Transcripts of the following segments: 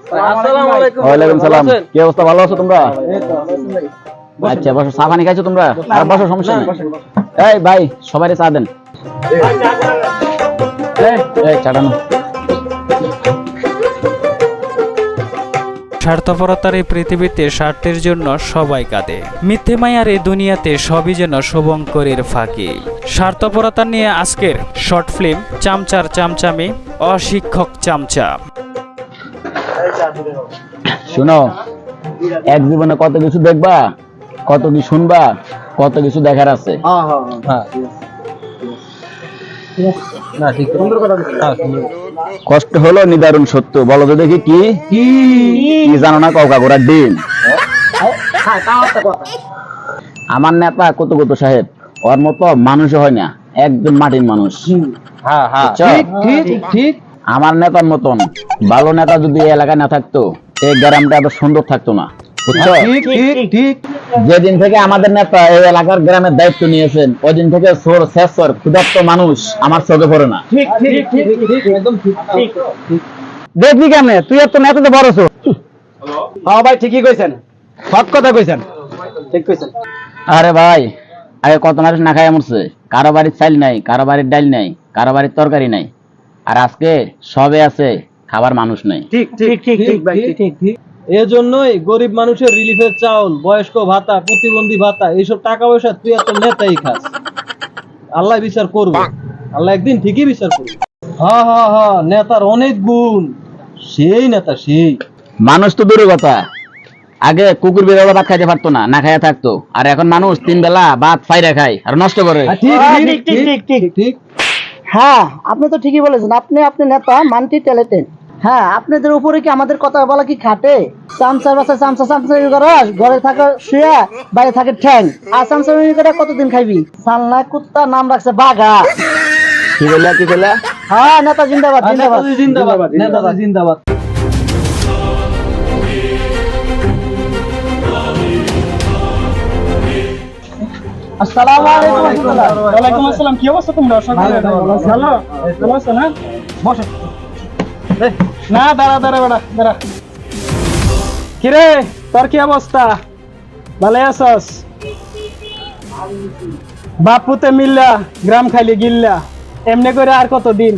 আসসালামু আলাইকুম। ওয়ালাইকুম সালাম। কি অবস্থা, ভালো আছো তোমরা? আচ্ছা বসো, চা পানি খাইছো তোমরা? আর বসো, সমস্যা নেই। এই ভাই, সবাই চা দেন। এই চাটা নাও। স্বার্থপরতার এই পৃথিবীতে স্বার্থের জন্য সবাই কাঁদে। মিথ্যে মায়ার এই দুনিয়াতে সবই যেন শুভঙ্করের ফাঁকি। স্বার্থপরতা নিয়ে আজকের শর্ট ফিল্ম চামচার চামচামি, অশিক্ষক চামচা। শুনো, এক জীবনে কত কিছু দেখবা, কত কি শুনবা, কত কিছু দেখার আছে। কষ্ট হলো নিদারুণ সত্য, বলো তো দেখি কি কি জানো না? কাউকা ঘোড়ার ডিম। আমার নেতা কত কত সাহেব, ওর মতো মানুষ হয় না, একদম মাটির মানুষ। ঠিক। আমার নেতার মতন ভালো নেতা যদি এই এলাকায় না থাকতো, এই গ্রামটা এত সুন্দর থাকতো না, বুঝছো? ঠিক। যেদিন থেকে আমাদের নেতা এই এলাকার গ্রামের দায়িত্ব নিয়েছেন, ওই দিন থেকে সোর শেষর ক্ষুধার্ত মানুষ আমার চোখে পড়ে না। দেখবি কেমনে? তুই এত নেতাতে বড় ছো। হ্যাঁ ভাই, ঠিকই কইছেন, সৎ কথা কইছেন, ঠিক কইছেন। আরে ভাই, আগে কত মানুষ না খায় মরছে, কারো বাড়ির চাল নাই, কারো বাড়ির ডাল নাই, কারো বাড়ির তরকারি নাই, আর আজকে সবে আছে, খাবার মানুষ নাই। ঠিক ভাই, ঠিক। এজন্যই গরিব মানুষের রিলিফের চাউল, বয়স্ক ভাতা, প্রতিবন্ধী ভাতা, এইসব টাকা পয়সা তুই এত নেতাই খাস। আল্লাহ বিচার করবে, আল্লাহ একদিন ঠিকই বিচার করবে। হ্যাঁ, নেতার অনেক গুণ, সেই নেতা সেই। মানুষ তো দূরের কথা, আগে কুকুর বিড়াল ভাত খাইতে পারতো না, না খাইয়া থাকতো, আর এখন মানুষ 3 বেলা ভাত ফাইরা খায় আর নষ্ট করে। ঠিক। হ্যাঁ, আপনি তো ঠিকই বলেছেন। আপনি নেতা মাল্টি ট্যালেন্টেড। হ্যাঁ, আপনাদের উপরে কি আমাদের কথা বলা কি খাটে? চামচার বাসা চামচা করস, ঘরে থাকা শুয়া, বাইরে থাকে ঠ্যাং। আর চামচা করে কতদিন খাইবি? সালনা কুত্তা নাম রাখছে বাঘা। কি বললা? হ্যাঁ, নেতা জিন্দাবাদ। নেতাজি জিন্দাবাদ। আসসালামু আলাইকুম। ওয়ালাইকুম আসসালাম। কি অবস্থা তোমরা? ভালো আছো না? বসো। না, দাঁড়া। কিরে, তোর কি অবস্থা? ভালো আছস? বাপুতে মিল্লা গ্রাম খাইলি গিল্লা, এমনি করে আর কতদিন?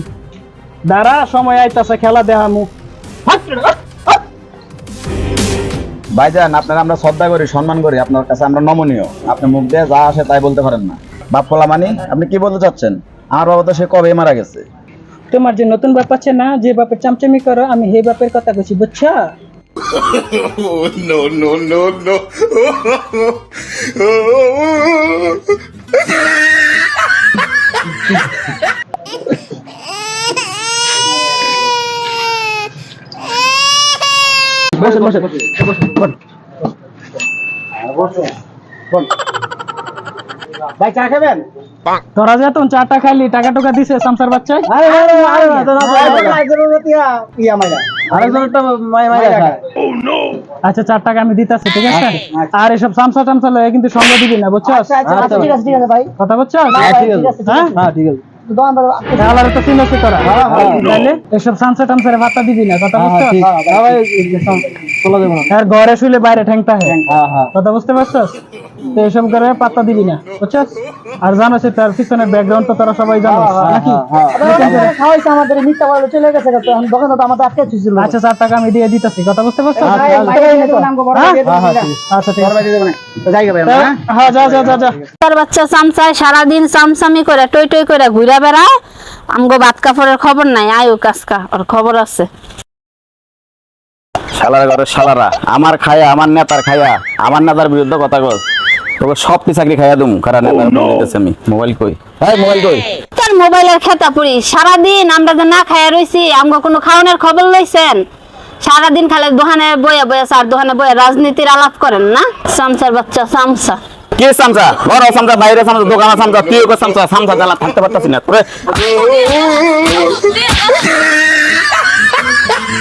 দাঁড়া, সময় আইতাছে, খেলা দেখামু। ভাইজান, আপনারা আমরা শ্রদ্ধা করি, সম্মান করি, আপনার কাছে আমরা নমনীয়। আপনি মুখ দিয়ে যা আসে তাই বলতে পারেন না। বাপ পোলা মানে আপনি কি বলতে চাচ্ছেন? আমার বাবা তো সে কবে মারা গেছে। তোমার যে নতুন বাপ আছে না, যে বাপের চামচামি করো, আমি সেই বাপের কথা কইছি, বুঝছো? No. ভাই, চা খাবেন? তোরা যে তুমি চারটা খাইলি, টাকা টুকা দিছে চামচার বাচ্চায়? আরেকজনটা মাইরা খায়। আচ্ছা, 4 টাকা আমি দিতেছি, ঠিক আছে? আর এসব চামচা টামচা লয়ে কিন্তু সঙ্গ দিবি না, বুঝছো? ঠিক আছে ভাই। কথা বুঝছো? হ্যাঁ, ঠিক আছে। তাহলে তো চিনছি তোরা। তাহলে এসব চামচা টামচারে ভাতা দিবি না, কথা বুঝছো? আর ঘরে শুলে বাইরে ঠ্যাংটা কথা বুঝতে পারছস? তো এসব করে পাত্তা দিবি না, বুঝছস? আর জানোস তার পিছনের ব্যাকগ্রাউন্ড তো তোরা সবাই জানো নাকি? আমাদের মিথ্যা বলে চলে গেছে, দোকানে তো আমাদের আটকে ছিল। আচ্ছা, 4 টাকা আমি দিয়ে দিতেছি, কথা বুঝতে পারছস? আচ্ছা, ঠিক আছে। হ্যাঁ, যা। তার বাচ্চা চামচায় সারাদিন চামচামি করে টই করে ঘুরে বেড়ায়। আমগো ভাত কাপড়ের খবর নাই, আয়ু কাজকা ওর খবর আছে। শালার ঘরে শালারা, আমার খায়া, আমার নেতার খায়া, আমার নেতার বিরুদ্ধে কথা কস, তোকে সব চাকরি খাইয়া দুম। খারাপ নেতার বলতেছি আমি। মোবাইল কই? মোবাইল কই? তোর মোবাইলের খেতা পুরি, সারাদিন আমরা যে না খাইয়া রইছি, আমগো কোনো খাওয়ানোর খবর লইছেন? সারাদিন খালি দোকানে বইয়া চার দোকানে বইয়া রাজনীতির আলাপ করেন না? চামচার বাচ্চা চামচা। কে চামচা? ঘর চামচা, বাইরে চামচা, দোকানে চামচা, তুইও চামচা জ্বালা থাকতে পারতাছি না তোরে।